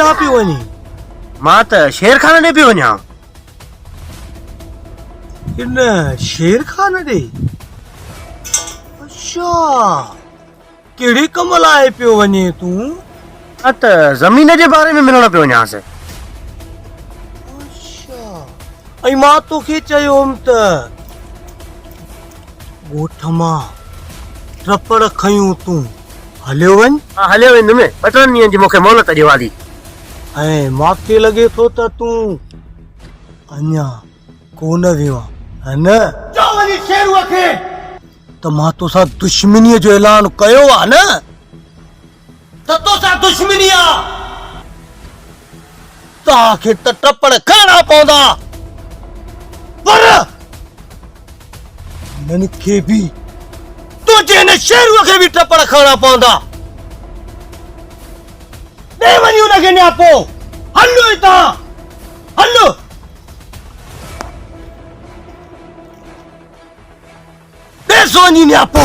कहाँ पे वनी मां त शेर खान ने पियो वञा इन शेर खान ॾे अच्छा कहिड़े कम लाइ पियो वञे तूं हा त ज़मीन जे बारे में मिलण पियो वञांसि अच्छा ऐं मां तोखे चयो हुअमि त ॻोठ मां टपड़ खयूं तूं हलियो वञ हा हलियो वेंदुमि 2-3 ॾींहंनि जी मूंखे मोहलत ॾियो हाली ऐं मूंखे लॻे थो त तूं अञा कोन वियो आहे न चओ वञी शेरूअ खे त मां तोसां दुश्मनीअ जो ऐलान कयो आहे न त तोसां दुश्मनी आहे तव्हांखे त टपड़ खणणा पवंदा पर हिननि खे बि तुंहिंजे हिन शेरूअ खे बि टपड़ खणणा पवंदा ॾे वञी हुनखे नियापो हलो हितां हलो ॾेसो वञी नियापो